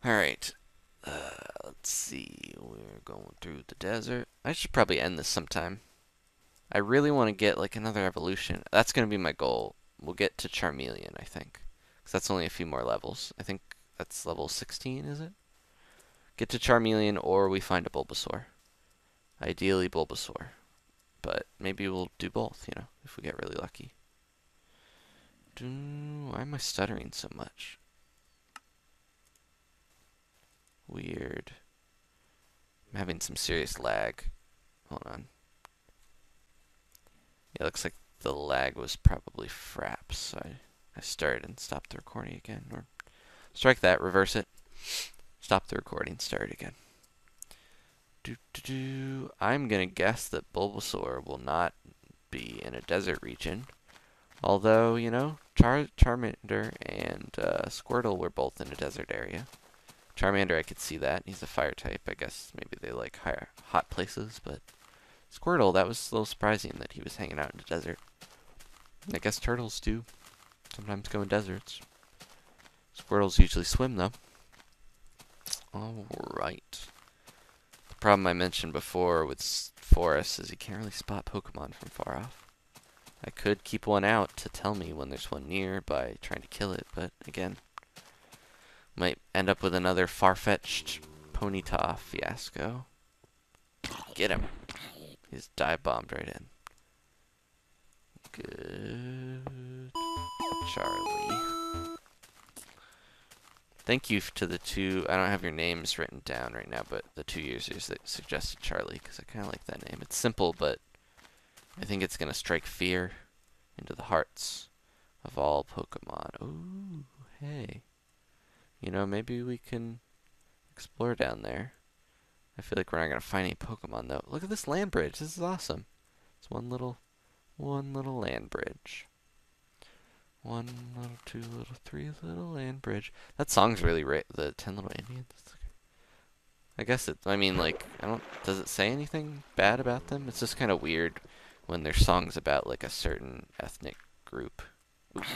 Alright. Let's see. We're going through the desert. I should probably end this sometime. I really want to get like another evolution. That's going to be my goal. We'll get to Charmeleon, I think. Because that's only a few more levels. I think that's level 16, is it? Get to Charmeleon or we find a Bulbasaur. Ideally Bulbasaur. But maybe we'll do both, if we get really lucky. Why am I stuttering so much? Weird. I'm having some serious lag. Hold on. Yeah, looks like the lag was probably fraps. So I started and stopped the recording again. Or strike that, reverse it. Stop the recording, start again. I'm gonna guess that Bulbasaur will not be in a desert region. Although, Charmander and Squirtle were both in a desert area. Charmander, I could see that. He's a fire type. I guess maybe they like hot places, but Squirtle, that was a little surprising that he was hanging out in the desert. I guess turtles do sometimes go in deserts. Squirtles usually swim, though. Alright. The problem I mentioned before with Forest is you can't really spot Pokemon from far off. I could keep one out to tell me when there's one near by trying to kill it, but again, might end up with another far-fetched Ponyta fiasco. Get him. He's dive bombed right in. Good. Charlie. Thank you to the two. I don't have your names written down right now, but the two users that suggested Charlie, because I kind of like that name. It's simple, but I think it's going to strike fear into the hearts of all Pokemon. Ooh, hey. Maybe we can explore down there. I feel like we're not going to find any Pokemon, though. Look at this land bridge. This is awesome. It's one little land bridge. One little, two little, three little land bridge. That song's really the 10 Little Indians. I guess I mean, like, does it say anything bad about them? It's just kind of weird when there's songs about, like, a certain ethnic group. Oops.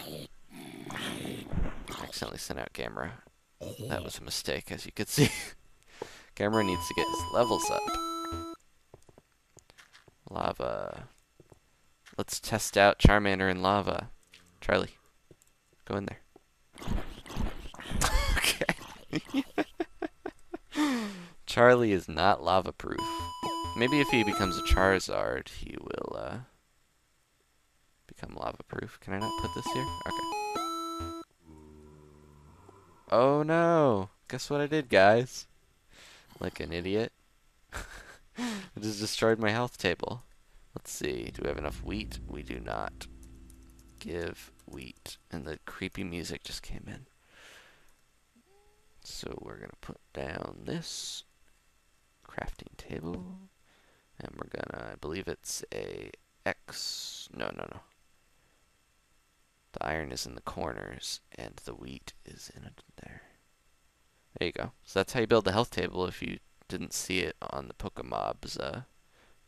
Accidentally sent out Gamera. That was a mistake, as you could see. Gamera needs to get his levels up. Lava. Let's test out Charmander in lava. Charlie, go in there. Okay. Charlie is not lava proof. Maybe if he becomes a Charizard, he will become lava proof. Can I not put this here? Okay. Oh no! Guess what I did, guys? Like an idiot. I just destroyed my health table. Let's see. Do we have enough wheat? We do not. Give wheat. And the creepy music just came in. So we're going to put down this crafting table. And we're going to, I believe it's a X. No. The iron is in the corners, and the wheat is in there. There you go. So that's how you build the health table if you didn't see it on the Pokémobs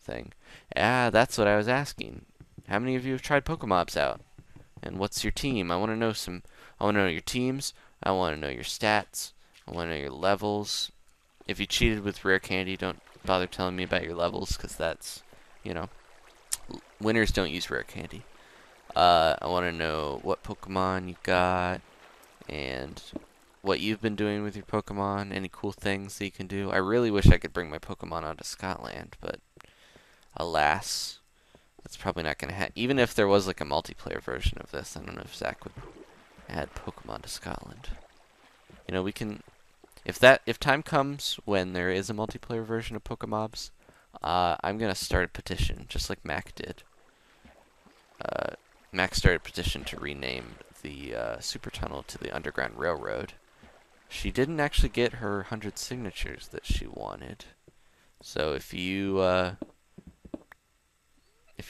thing. Yeah, that's what I was asking. How many of you have tried Pokémobs out? And what's your team? I want to know your teams. I want to know your stats. I want to know your levels. If you cheated with rare candy, don't bother telling me about your levels, because that's, winners don't use rare candy. I want to know what Pokemon you got, and what you've been doing with your Pokemon, any cool things that you can do. I really wish I could bring my Pokemon onto Scotland, but alas, that's probably not going to happen. Even if there was like a multiplayer version of this, I don't know if Zach would add Pokemon to Scotland. We can, if time comes when there is a multiplayer version of Pokémobs, I'm going to start a petition, just like Mac did. Mac started a petition to rename the super tunnel to the Underground Railroad. She didn't actually get her 100 signatures that she wanted. So if you're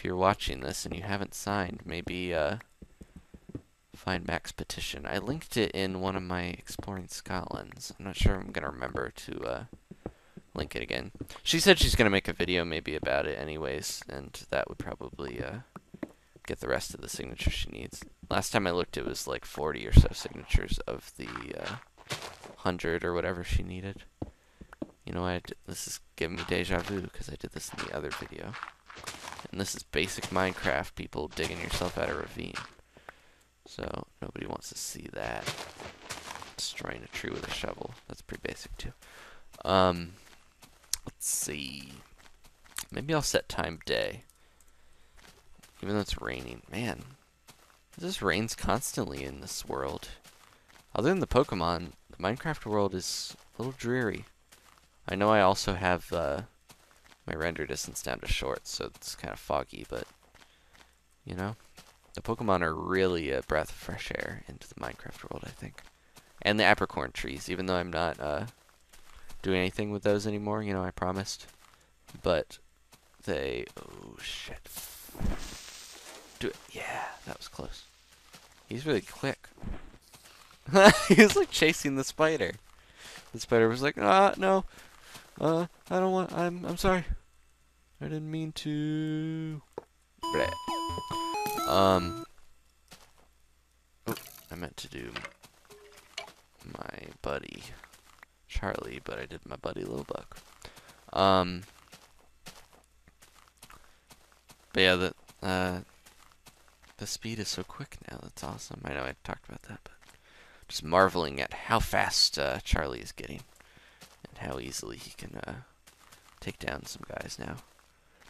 watching this and you haven't signed, maybe find Mac's petition. I linked it in one of my Exploring Scotlands. I'm not sure I'm gonna remember to link it again. She said she's gonna make a video maybe about it anyways, and that would probably get the rest of the signatures she needs. Last time I looked, it was like 40 or so signatures of the 100 or whatever she needed. You know what? This is giving me deja vu because I did this in the other video. And this is basic Minecraft, people digging yourself out of a ravine. So nobody wants to see that. Destroying a tree with a shovel. That's pretty basic too. Let's see. Maybe I'll set time day. Even though it's raining. Man, it just rains constantly in this world. Other than the Pokemon, the Minecraft world is a little dreary. I know I also have my render distance down to short, so it's kind of foggy, but, you know, the Pokemon are really a breath of fresh air into the Minecraft world, I think. And the apricorn trees, even though I'm not doing anything with those anymore, you know, I promised. But they... Oh, shit. Do it. Yeah, that was close. He's really quick. He was like chasing the spider. The spider was like, no. I don't want... I'm sorry. I didn't mean to... Bleh. Oh, I meant to do my buddy Charlie, but I did my buddy Little Buck. But yeah, the speed is so quick now. That's awesome. I know I talked about that, but just marveling at how fast Charlie is getting and how easily he can take down some guys now.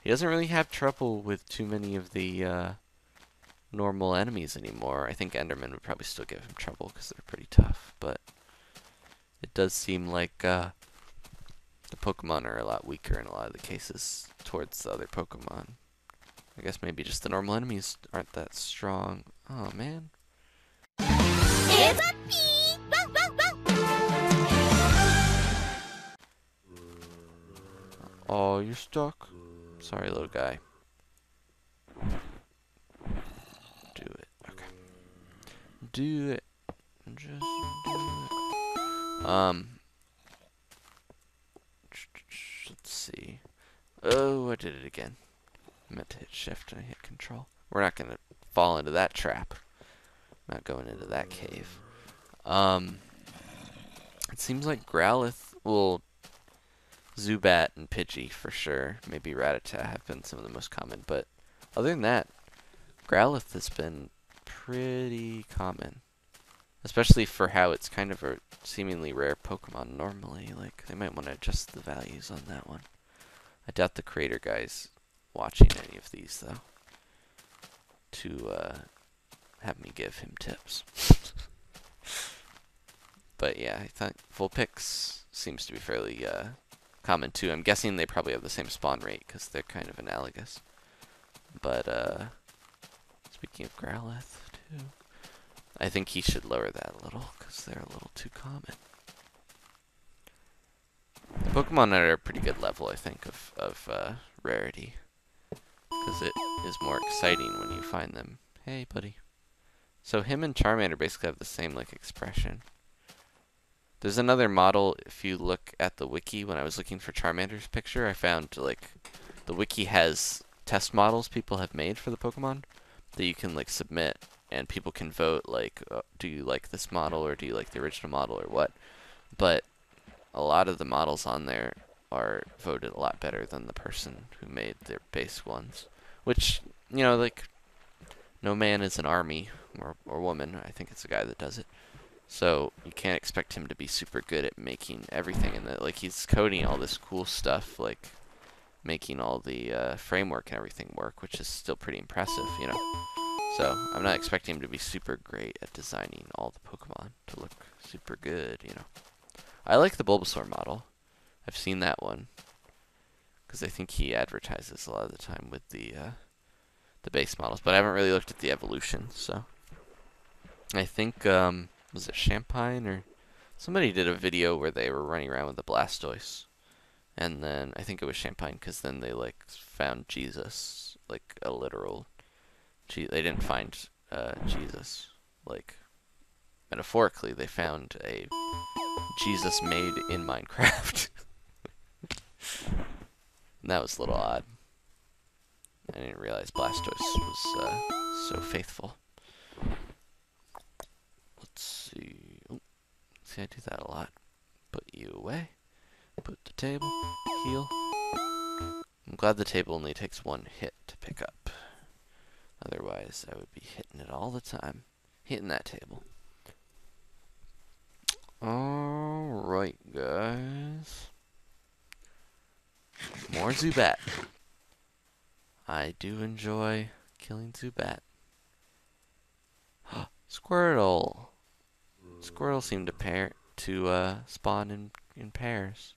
He doesn't really have trouble with too many of the normal enemies anymore. I think Enderman would probably still give him trouble because they're pretty tough, but it does seem like the Pokemon are a lot weaker in a lot of the cases towards the other Pokemon. I guess maybe just the normal enemies aren't that strong. Oh, man. It's a bee! Oh, you're stuck. Sorry, little guy. Do it. Okay. Do it. Just do it. Let's see. Oh, I did it again. I meant to hit shift and I hit control. We're not gonna fall into that trap. Not going into that cave. It seems like Growlithe, well, Zubat and Pidgey for sure. Maybe Rattata have been some of the most common, but other than that, Growlithe has been pretty common. Especially for how it's kind of a seemingly rare Pokemon normally. Like, they might want to adjust the values on that one. I doubt the creator guy's watching any of these, though, to have me give him tips. But yeah, I thought Vulpix seems to be fairly common too. I'm guessing they probably have the same spawn rate because they're kind of analogous. But speaking of Growlithe too, I think he should lower that a little because they're a little too common. The Pokemon are at a pretty good level, I think, of rarity, because it is more exciting when you find them. Hey, buddy. So him and Charmander basically have the same like expression. There's another model. If you look at the wiki, when I was looking for Charmander's picture, I found like the wiki has test models people have made for the Pokemon that you can like submit, and people can vote like, do you like this model or do you like the original model or what? But a lot of the models on there are voted a lot better than the person who made their base ones. Which, you know, like, no man is an army, or woman. I think it's a guy that does it. So you can't expect him to be super good at making everything in the, like, he's coding all this cool stuff, like making all the framework and everything work, which is still pretty impressive, you know. So I'm not expecting him to be super great at designing all the Pokemon to look super good, you know. I like the Bulbasaur model. I've seen that one because I think he advertises a lot of the time with the base models, but I haven't really looked at the evolution. So I think was it Champagne or somebody did a video where they were running around with the Blastoise, and then I think it was Champagne because then they like found Jesus, like a literal. They didn't find Jesus, like metaphorically. They found a Jesus made in Minecraft. And that was a little odd. I didn't realize Blastoise was so faithful. Let's see. Oh, see, I do that a lot. you away. Put the table, heal. I'm glad the table only takes one hit to pick up. Otherwise, I would be hitting it all the time. Hitting that table. Alright, guys. More Zubat. I do enjoy killing Zubat. Squirtle. Squirtle seem to spawn in pairs.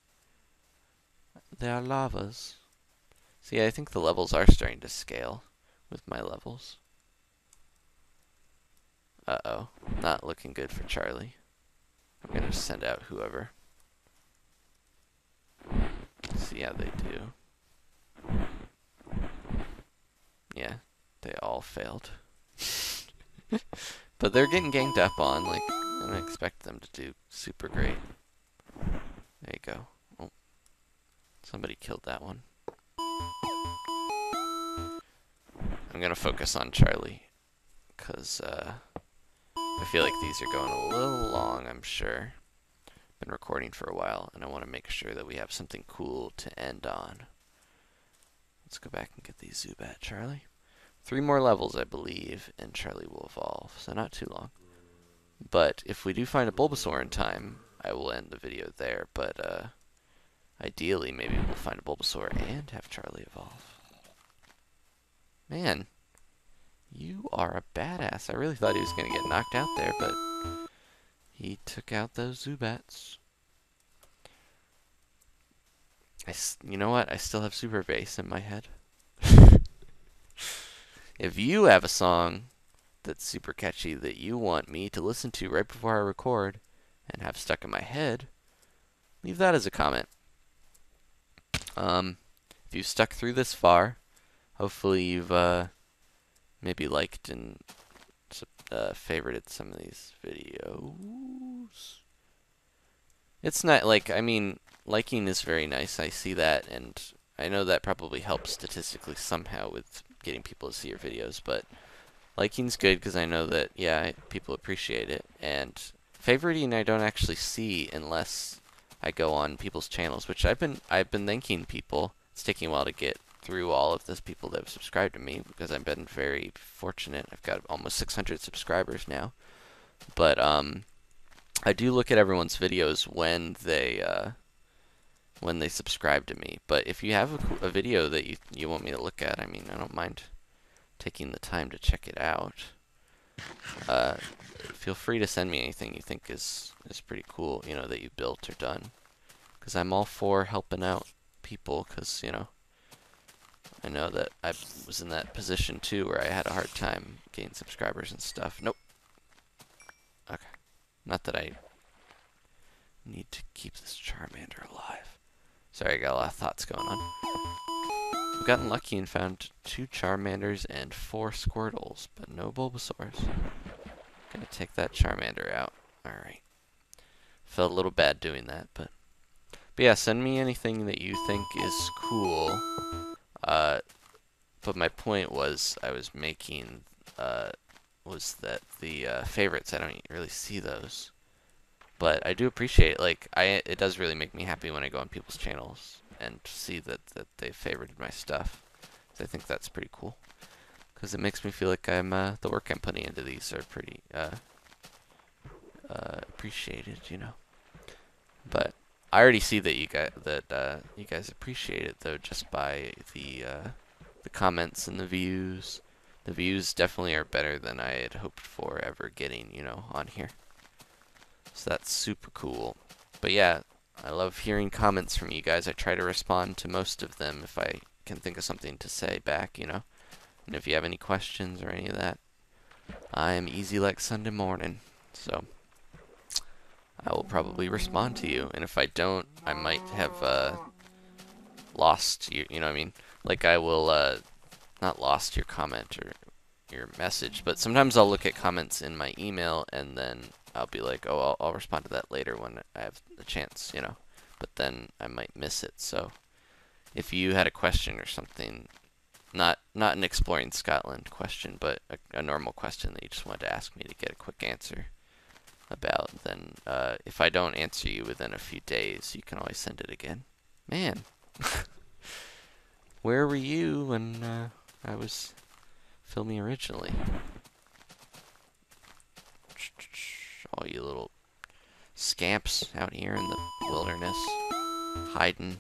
They are lavas. See, I think the levels are starting to scale with my levels. Uh-oh. Not looking good for Charlie. I'm gonna send out whoever. See how they do. Yeah, they all failed. But they're getting ganged up on. Like, I don't expect them to do super great. There you go. Oh, somebody killed that one. I'm gonna focus on Charlie, because I feel like these are going a little long, I'm sure. Been recording for a while, and I want to make sure that we have something cool to end on. Let's go back and get these Zubat, Charlie. 3 more levels, I believe, and Charlie will evolve, so not too long. But if we do find a Bulbasaur in time, I will end the video there, but ideally maybe we'll find a Bulbasaur and have Charlie evolve. Man, you are a badass. I really thought he was going to get knocked out there, but he took out those Zubats. You know what? I still have Super Bass in my head. If you have a song that's super catchy that you want me to listen to right before I record and have stuck in my head, leave that as a comment. If you've stuck through this far, hopefully you've maybe liked and favorited some of these videos. It's not like, I mean, liking is very nice. I see that, and I know that probably helps statistically somehow with getting people to see your videos, but liking's good because I know that, yeah, people appreciate it. And favoriting I don't actually see unless I go on people's channels, which I've been thanking people. It's taking a while to get through all of those people that have subscribed to me because I've been very fortunate. I've got almost 600 subscribers now. But I do look at everyone's videos when they subscribe to me. But if you have a video that you want me to look at, I mean, I don't mind taking the time to check it out. Feel free to send me anything you think is pretty cool, you know, that you built or done. Because I'm all for helping out people, because, you know, I know that I was in that position too where I had a hard time getting subscribers and stuff. Nope. Okay. Not that I need to keep this Charmander alive. Sorry, I got a lot of thoughts going on. I've gotten lucky and found 2 Charmanders and 4 Squirtles, but no Bulbasaurs. Gonna take that Charmander out. Alright. Felt a little bad doing that, but yeah, send me anything that you think is cool. But my point was, I was making, was that the favorites, I don't really see those. But I do appreciate, like, it does really make me happy when I go on people's channels and see that they favorited my stuff. So I think that's pretty cool. Because it makes me feel like I'm, the work I'm putting into these are pretty, appreciated, you know. But I already see that you guys appreciate it, though, just by the comments and the views. The views definitely are better than I had hoped for ever getting, you know, on here. So that's super cool. But yeah, I love hearing comments from you guys. I try to respond to most of them if I can think of something to say back, you know. And if you have any questions or any of that, I am easy like Sunday morning. So I will probably respond to you. And if I don't, I might have lost you know what I mean? Like I will not lost your comment or your message, but sometimes I'll look at comments in my email and then I'll be like, oh, I'll respond to that later when I have the chance, you know. But then I might miss it. So if you had a question or something, not an Exploring Scotland question, but a normal question that you just wanted to ask me to get a quick answer, about, then if I don't answer you within a few days, you can always send it again. Man, where were you when I was filming originally? All you little scamps out here in the wilderness, hiding.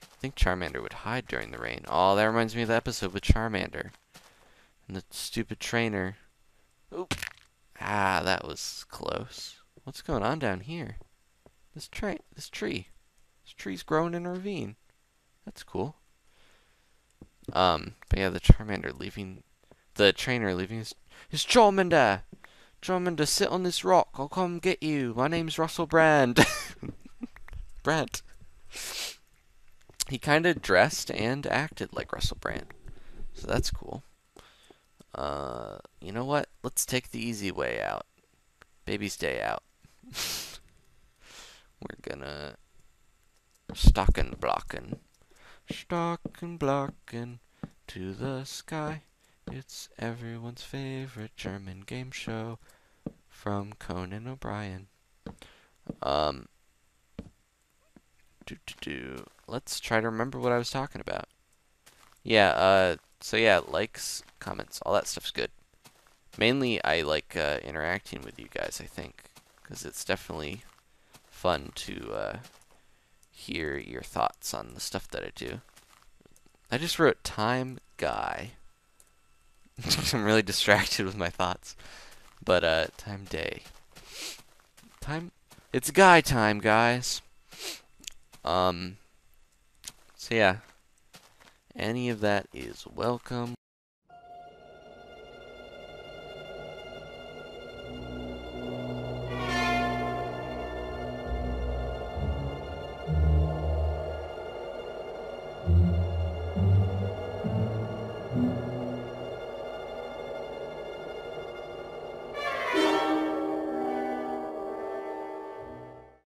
I think Charmander would hide during the rain. Oh, that reminds me of the episode with Charmander and the stupid trainer. Oop. Ah, that was close. What's going on down here? This tree's growing in a ravine. That's cool. But yeah, the trainer leaving his Charmander. Charmander, sit on this rock. I'll come get you. My name's Russell Brand. Brand. He kind of dressed and acted like Russell Brand, so that's cool. You know what? Let's take the easy way out. Baby's day out. We're gonna Stackenblochen. Stackenblochen to the sky. It's everyone's favorite German game show from Conan O'Brien. Um, Let's try to remember what I was talking about. Yeah, so yeah, likes, comments, all that stuff's good. Mainly, I like interacting with you guys, I think, because it's definitely fun to hear your thoughts on the stuff that I do. I just wrote time guy. I'm really distracted with my thoughts. But time day. Time it's guy time, guys. So yeah. Any of that is welcome.